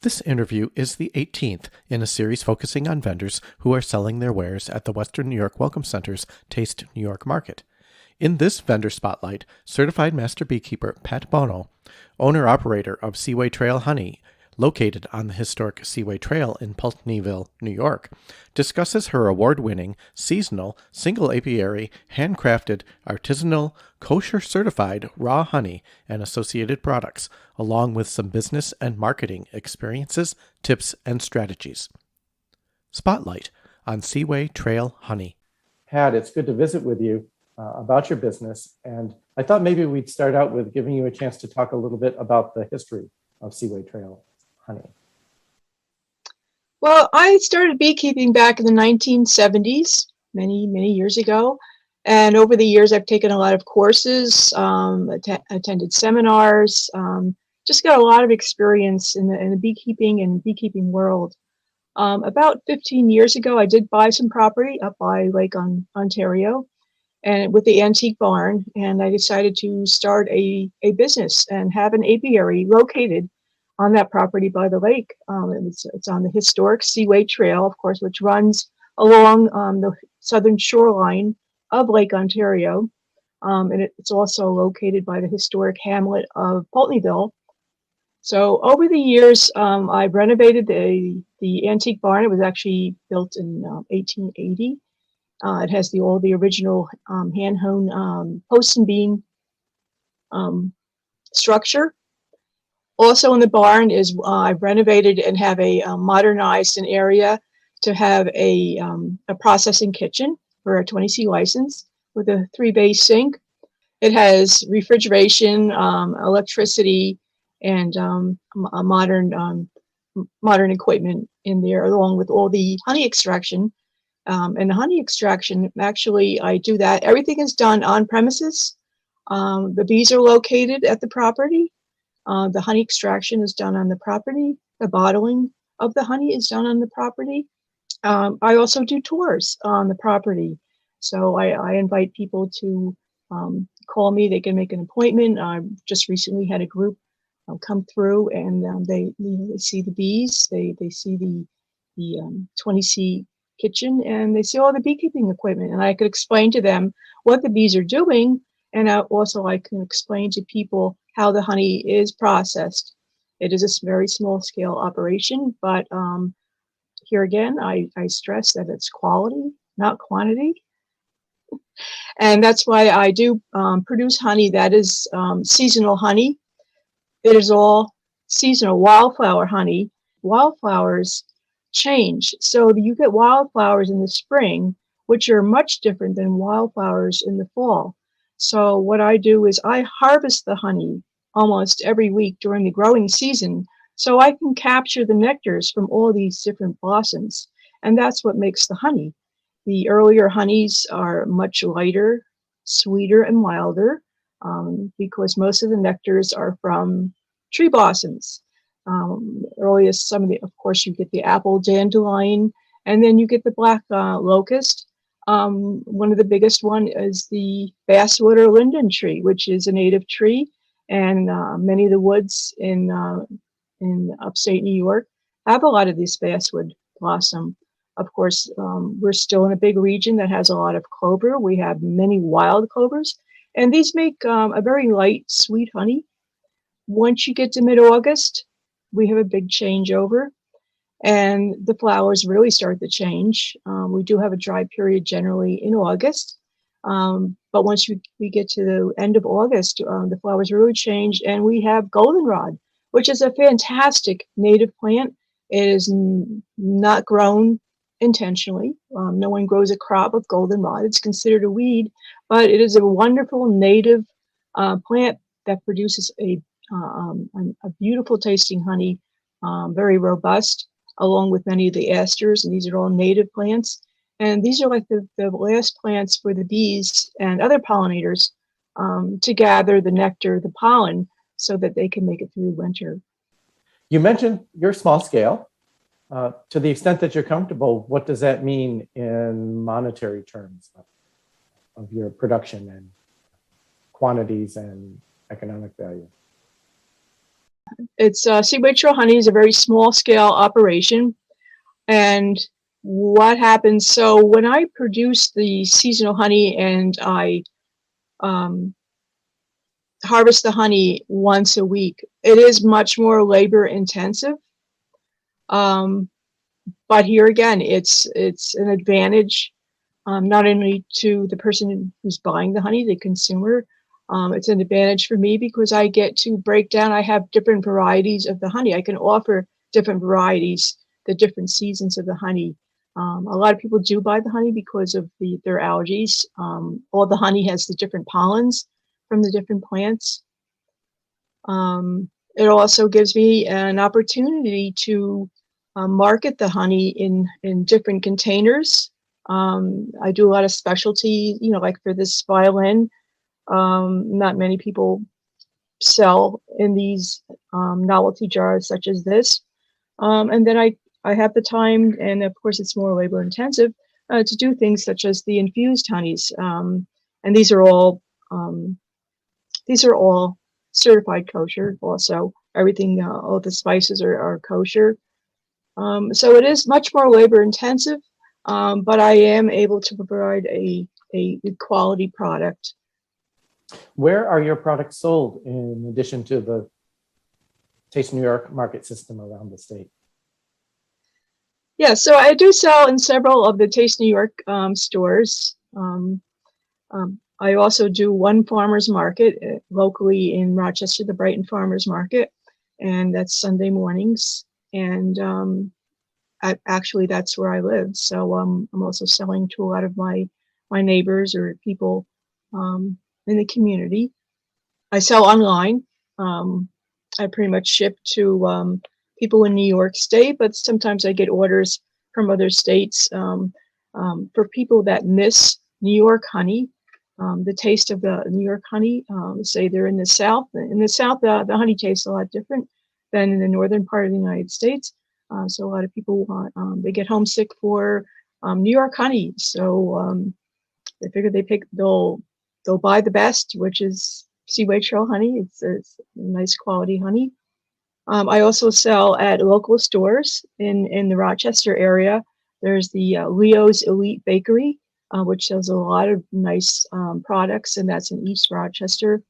This interview is the 18th in a series focusing on vendors who are selling their wares at the Western New York Welcome Center's Taste New York Market. In this vendor spotlight, certified master beekeeper Pat Bono, owner-operator of Seaway Trail Honey, located on the historic Seaway Trail in Pultneyville, New York, discusses her award-winning, seasonal, single apiary, handcrafted, artisanal, kosher certified raw honey and associated products, along with some business and marketing experiences, tips, and strategies. Spotlight on Seaway Trail Honey. Pat, it's good to visit with you about your business, and I thought maybe we'd start out with giving you a chance to talk a little bit about the history of Seaway Trail Honey. Well, I started beekeeping back in the 1970s, many years ago. And over the years, I've taken a lot of courses, attended seminars, just got a lot of experience in the beekeeping world. About 15 years ago, I did buy some property up by Lake Ontario and with the antique barn. And I decided to start a business and have an apiary located on that property by the lake. It's on the historic Seaway Trail, of course, which runs along the southern shoreline of Lake Ontario. And it's also located by the historic hamlet of Pultneyville. So over the years, I've renovated the antique barn. It was actually built in 1880. It has all the original hand-hewn post and beam structure. Also in the barn is I've renovated and have modernized an area to have a processing kitchen for a 20C license with a 3-bay sink. It has refrigeration, electricity, and a modern equipment in there, along with all the honey extraction. And the honey extraction, actually, I do that. Everything is done on premises. The bees are located at the property. The honey extraction is done on the property. The bottling of the honey is done on the property. I also do tours on the property. So I invite people to call me. They can make an appointment. I just recently had a group come through, and they see the bees. They see the 20C kitchen, and they see all the beekeeping equipment. And I could explain to them what the bees are doing. And also I can explain to people how the honey is processed. It is a very small scale operation, but here again, I stress that it's quality, not quantity. And that's why I do produce honey that is seasonal honey. It is all seasonal wildflower honey. Wildflowers change. So you get wildflowers in the spring, which are much different than wildflowers in the fall. So what I do is I harvest the honey almost every week during the growing season, so I can capture the nectars from all these different blossoms. And that's what makes the honey. The earlier honeys are much lighter, sweeter, and milder, because most of the nectars are from tree blossoms. Earliest, of course, you get the apple dandelion, and then you get the black locust. One of the biggest one is the basswood or linden tree, which is a native tree, and many of the woods in upstate New York have a lot of this basswood blossom. Of course, we're still in a big region that has a lot of clover. We have many wild clovers, and these make a very light, sweet honey. Once you get to mid-August, we have a big changeover, and the flowers really start to change. We do have a dry period generally in August, but once we get to the end of August, the flowers really change, and we have goldenrod, which is a fantastic native plant. It is not grown intentionally. No one grows a crop of goldenrod. It's considered a weed, but it is a wonderful native plant that produces a beautiful tasting honey, very robust, along with many of the asters, and these are all native plants. And these are like the last plants for the bees and other pollinators to gather the nectar, the pollen, so that they can make it through winter. You mentioned your small scale. To the extent that you're comfortable, what does that mean in monetary terms of your production and quantities and economic value? It's Seaway Trail Honey is a very small scale operation. And what happens, so when I produce the seasonal honey and I um, harvest the honey once a week, it is much more labor intensive. But here again, it's an advantage, not only to the person who's buying the honey, the consumer. It's an advantage for me because I get to break down. I have different varieties of the honey. I can offer different varieties, the different seasons of the honey. A lot of people do buy the honey because of their allergies. All the honey has the different pollens from the different plants. It also gives me an opportunity to market the honey in different containers. I do a lot of specialty, like for this violin. Not many people sell in these novelty jars such as this. And then I have the time, and of course it's more labor intensive, to do things such as the infused honeys. And these are all certified kosher also. Everything, all the spices are kosher. So it is much more labor intensive, but I am able to provide a quality product. Where are your products sold in addition to the Taste New York market system around the state? Yeah, so I do sell in several of the Taste New York stores. I also do one farmer's market locally in Rochester, the Brighton Farmers Market, and that's Sunday mornings. And actually, that's where I live. So I'm also selling to a lot of my neighbors or people in the community. I sell online. I pretty much ship to people in New York State, but sometimes I get orders from other states for people that miss New York honey, the taste of the New York honey. Say they're in the South. In the South, the honey tastes a lot different than in the northern part of the United States. So a lot of people they get homesick for New York honey. So they figure they'll buy the best, which is Seaway Trail Honey. It's nice quality honey. I also sell at local stores in the Rochester area. There's the Leo's Elite Bakery, which sells a lot of nice products, and that's in East Rochester.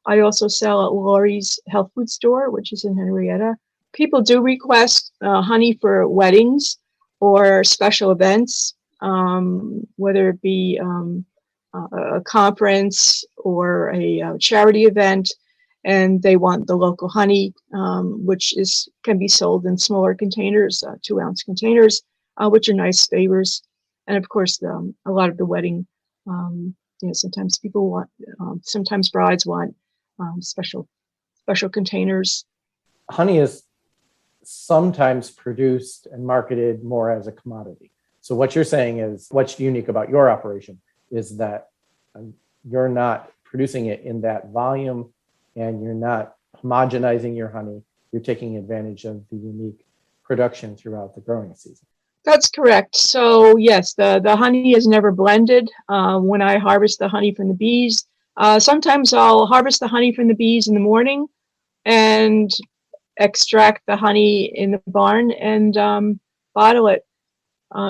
I also sell at Laurie's Health Food Store, which is in Henrietta. People do request honey for weddings or special events, whether it be a conference or a charity event, and they want the local honey, which can be sold in smaller containers, 2-ounce containers, which are nice favors. And of course, a lot of the wedding, sometimes people want, sometimes brides want special containers. Honey is sometimes produced and marketed more as a commodity. So what you're saying is, what's unique about your operation is that you're not producing it in that volume, and you're not homogenizing your honey. You're taking advantage of the unique production throughout the growing season. That's correct. So yes, the honey is never blended. When I harvest the honey from the bees, sometimes I'll harvest the honey from the bees in the morning and extract the honey in the barn and bottle it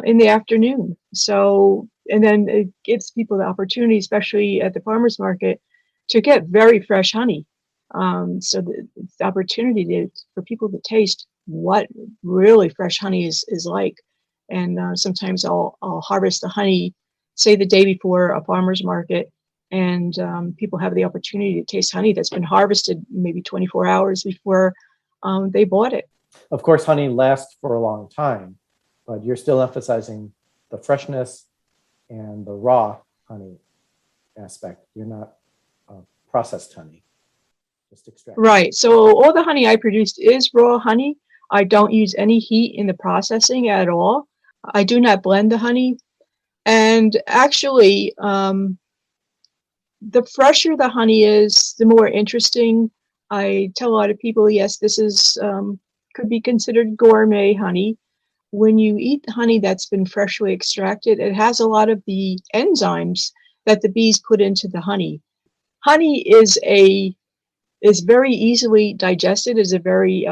in the afternoon. So, and then it gives people the opportunity, especially at the farmer's market, to get very fresh honey. So the opportunity for people to taste what really fresh honey is like. And sometimes I'll harvest the honey, say the day before a farmer's market, and people have the opportunity to taste honey that's been harvested maybe 24 hours before they bought it. Of course, honey lasts for a long time, but you're still emphasizing the freshness and the raw honey aspect. You're not processed honey, just extract. Right. So all the honey I produced is raw honey. I don't use any heat in the processing at all. I do not blend the honey. And actually, the fresher the honey is, the more interesting. I tell a lot of people, yes, this is could be considered gourmet honey. When you eat honey that's been freshly extracted, it has a lot of the enzymes that the bees put into the honey. Honey is is very easily digested, is a very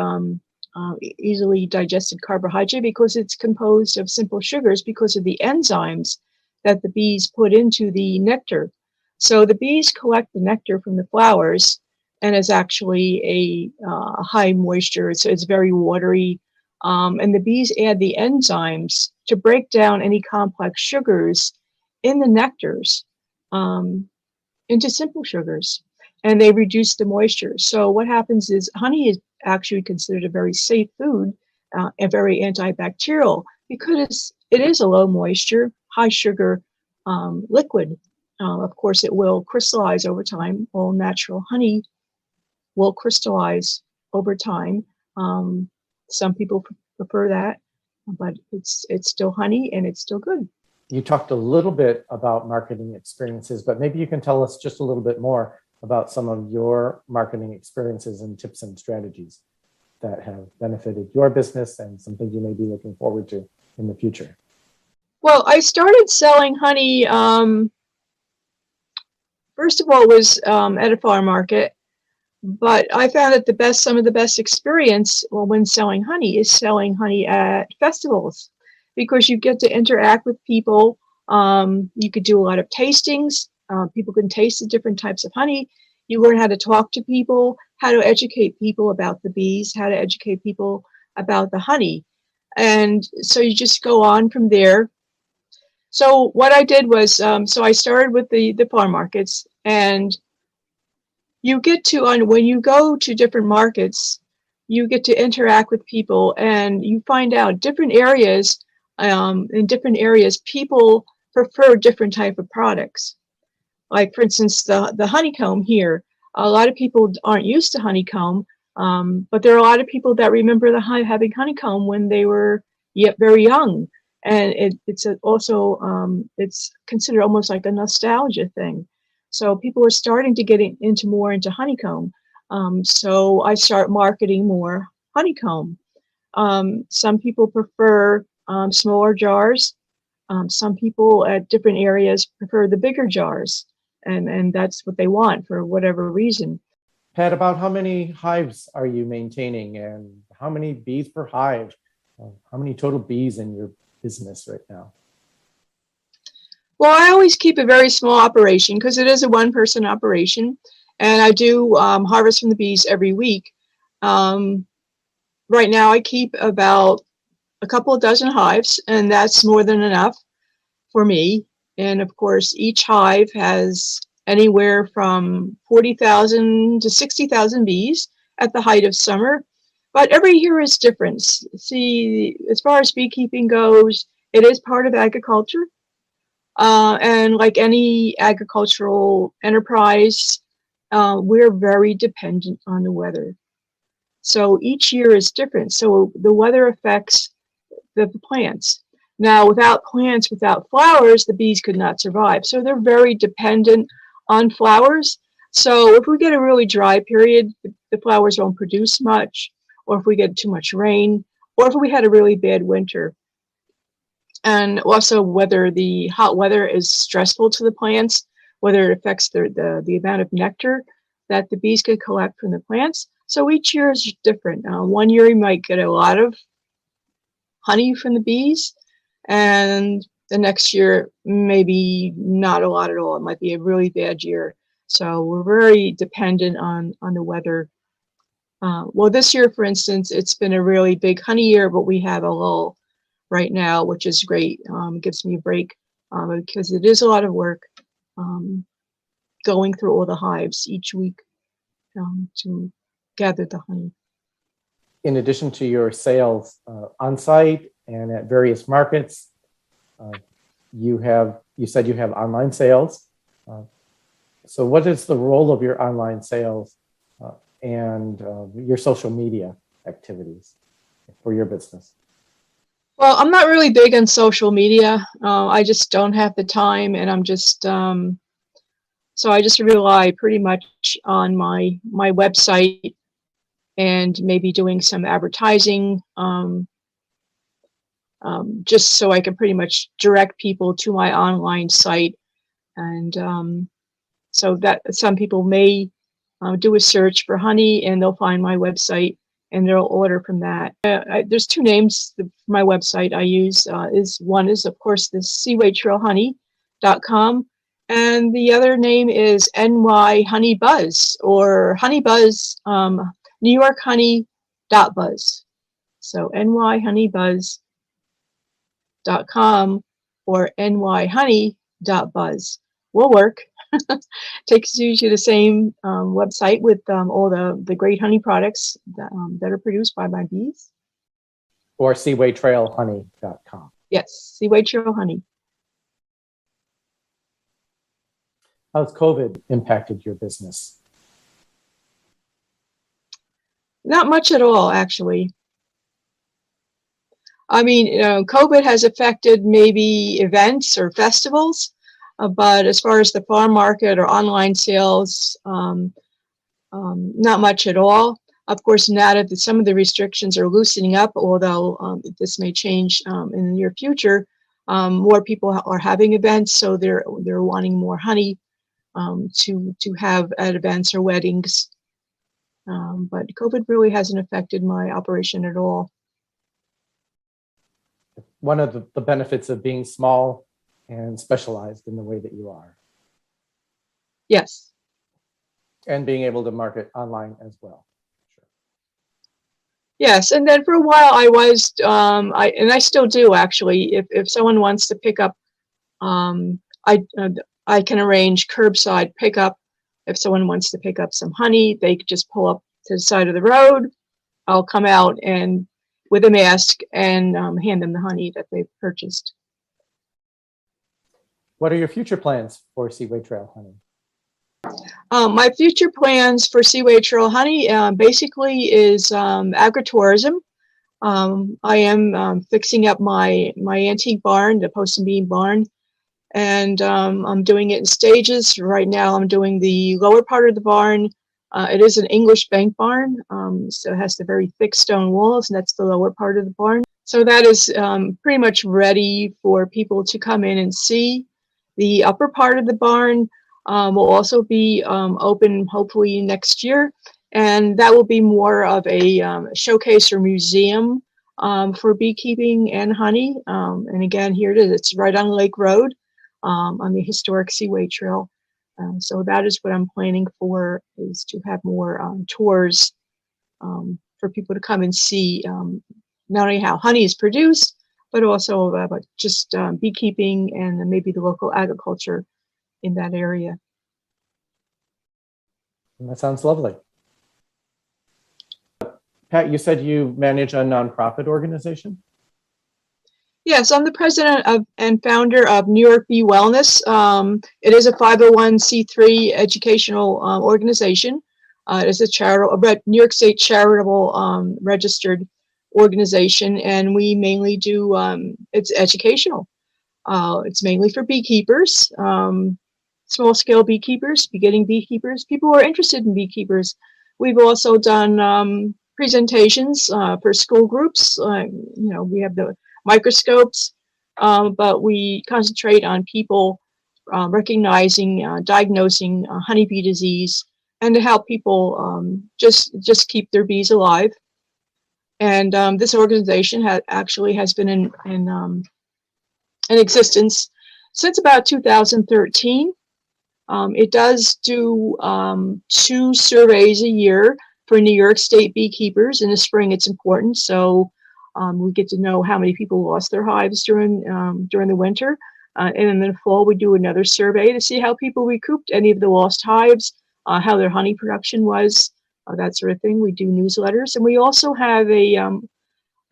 easily digested carbohydrate because it's composed of simple sugars because of the enzymes that the bees put into the nectar. So the bees collect the nectar from the flowers and is actually a high moisture, so it's very watery. And the bees add the enzymes to break down any complex sugars in the nectars into simple sugars, and they reduce the moisture. So what happens is honey is actually considered a very safe food and very antibacterial because it is a low moisture, high sugar liquid. Of course, it will crystallize over time. All natural honey will crystallize over time. Some people prefer that, but it's still honey and it's still good. You talked a little bit about marketing experiences, but maybe you can tell us just a little bit more about some of your marketing experiences and tips and strategies that have benefited your business and some things you may be looking forward to in the future. Well, I started selling honey, first of all, was at a farm market, but I found that some of the best experience when selling honey is selling honey at festivals because you get to interact with people. You could do a lot of tastings. People can taste the different types of honey. You learn how to talk to people, how to educate people about the bees, how to educate people about the honey. And so you just go on from there. So what I did was, so I started with the farm markets, and you get to, when you go to different markets, you get to interact with people and you find out different areas, in different areas, people prefer different type of products. Like, for instance, the honeycomb here. A lot of people aren't used to honeycomb, but there are a lot of people that remember having honeycomb when they were very young. And it's also, it's considered almost like a nostalgia thing. So people are starting to get more into honeycomb. So I start marketing more honeycomb. Some people prefer smaller jars. Some people at different areas prefer the bigger jars, and that's what they want for whatever reason. Pat, about how many hives are you maintaining and how many bees per hive? How many total bees in your business right now? Well, I always keep a very small operation because it is a one-person operation, and I do harvest from the bees every week. Right now, I keep about a couple of dozen hives, and that's more than enough for me. And of course, each hive has anywhere from 40,000 to 60,000 bees at the height of summer. But every year is different. See, as far as beekeeping goes, it is part of agriculture. And like any agricultural enterprise, we're very dependent on the weather. So each year is different. So the weather affects the plants. Now, without plants, without flowers, the bees could not survive. So they're very dependent on flowers. So if we get a really dry period, the flowers won't produce much, or if we get too much rain, or if we had a really bad winter. And also whether the hot weather is stressful to the plants, whether it affects the amount of nectar that the bees could collect from the plants. So each year is different. One year you might get a lot of honey from the bees, and the next year maybe not a lot at all. It might be a really bad year. So we're very dependent on the weather. Well, this year, for instance, it's been a really big honey year, but we have a lull right now, which is great. It gives me a break because it is a lot of work going through all the hives each week to gather the honey. In addition to your sales on site and at various markets, you said you have online sales. So what is the role of your online sales and your social media activities for your business? Well, I'm not really big on social media. I just don't have the time, and I'm just so I just rely pretty much on my website and maybe doing some advertising, just so I can pretty much direct people to my online site. And so that some people may do a search for honey, and they'll find my website, and they'll order from that. There's two names for my website I use. One is, of course, the Seaway Trail Honey.com, and the other name is NY Honey Buzz, or Honey Buzz, New York Honey.buzz. So nyhoneybuzz.com or nyhoney.buzz will work. Takes you to the same website with all the great honey products that are produced by my bees. Or seawaytrailhoney.com. Yes, Seaway Trail Honey. How's COVID impacted your business? Not much at all, actually. I mean, COVID has affected maybe events or festivals, but as far as the farm market or online sales, not much at all. Of course, now that some of the restrictions are loosening up, although this may change in the near future, more people are having events, so they're wanting more honey to have at events or weddings. But COVID really hasn't affected my operation at all. One of the benefits of being small and specialized in the way that you are. Yes. And being able to market online as well. Sure. Yes, and then for a while I was, I still do actually. If someone wants to pick up, I can arrange curbside pickup. If someone wants to pick up some honey, they could just pull up to the side of the road. I'll come out and with a mask and hand them the honey that they've purchased. What are your future plans for Seaway Trail Honey? My future plans for Seaway Trail Honey basically is agritourism. I am fixing up my antique barn, the post and beam barn, and I'm doing it in stages. Right now I'm doing the lower part of the barn. It is an English bank barn, so it has the very thick stone walls, and that's the lower part of the barn. So that is pretty much ready for people to come in and see. The upper part of the barn will also be open hopefully next year, and that will be more of a showcase or museum for beekeeping and honey. And again, here it is. It's right on Lake Road on the historic Seaway Trail. So that is what I'm planning for, is to have more tours for people to come and see not only how honey is produced, but also about just beekeeping and maybe the local agriculture in that area. That sounds lovely. Pat, you said you manage a nonprofit organization? Yes, I'm the president and founder of New York Bee Wellness. It is a 501c3 educational organization. It is a New York State charitable registered organization, and we mainly do it's educational. It's mainly for beekeepers, small-scale beekeepers, beginning beekeepers, people who are interested in beekeepers. We've also done presentations for school groups. We have the microscopes, but we concentrate on people recognizing, diagnosing honeybee disease, and to help people just keep their bees alive. And this organization has been in existence since about 2013. It does do 2 surveys a year for New York State beekeepers. In the spring, it's important, so we get to know how many people lost their hives during the winter. And in the fall, we do another survey to see how people recouped any of the lost hives, how their honey production was, that sort of thing. We do newsletters, and we also have a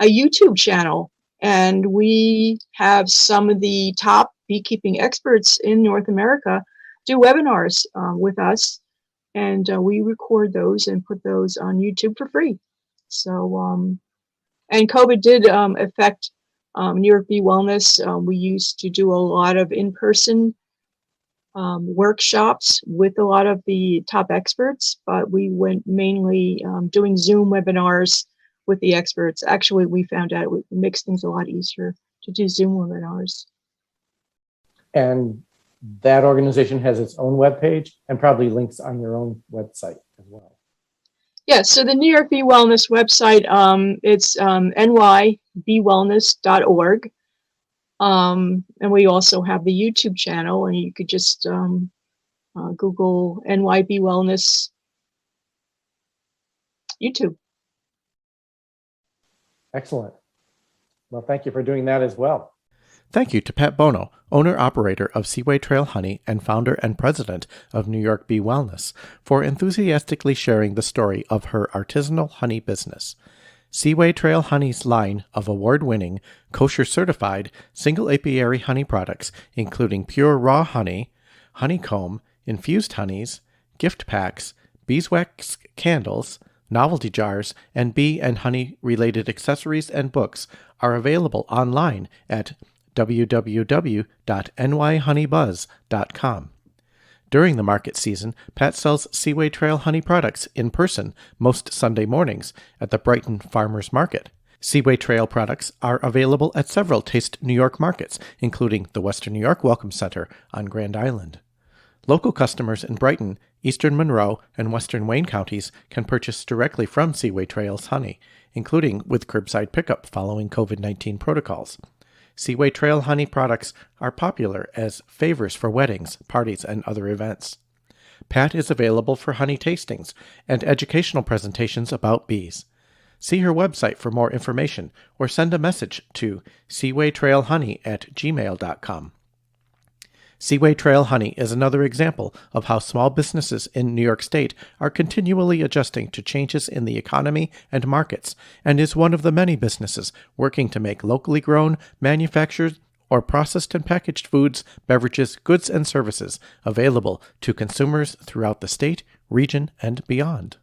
YouTube channel, and we have some of the top beekeeping experts in North America do webinars with us, and we record those and put those on YouTube for free. So, and COVID did affect New York Bee Wellness. We used to do a lot of in-person workshops with a lot of the top experts, but we went mainly doing Zoom webinars with the experts. Actually, we found out it makes things a lot easier to do Zoom webinars. And that organization has its own webpage and probably links on your own website. as well. Yeah, so the New York Bee Wellness website, it's nybwellness.org. And we also have the YouTube channel, and you could just Google NYB Wellness YouTube. Excellent. Well, thank you for doing that as well. Thank you to Pat Bono, owner-operator of Seaway Trail Honey and founder and president of New York Bee Wellness, for enthusiastically sharing the story of her artisanal honey business. Seaway Trail Honey's line of award-winning, kosher-certified, single apiary honey products, including pure raw honey, honeycomb, infused honeys, gift packs, beeswax candles, novelty jars, and bee and honey-related accessories and books, are available online at www.nyhoneybuzz.com. During the market season, Pat sells Seaway Trail Honey products in person most Sunday mornings at the Brighton Farmers Market. Seaway Trail products are available at several Taste New York markets, including the Western New York Welcome Center on Grand Island. Local customers in Brighton, Eastern Monroe, and Western Wayne counties can purchase directly from Seaway Trail's honey, including with curbside pickup following COVID-19 protocols. Seaway Trail Honey products are popular as favors for weddings, parties, and other events. Pat is available for honey tastings and educational presentations about bees. See her website for more information or send a message to seawaytrailhoney@gmail.com. Seaway Trail Honey is another example of how small businesses in New York State are continually adjusting to changes in the economy and markets, and is one of the many businesses working to make locally grown, manufactured, or processed and packaged foods, beverages, goods, and services available to consumers throughout the state, region, and beyond.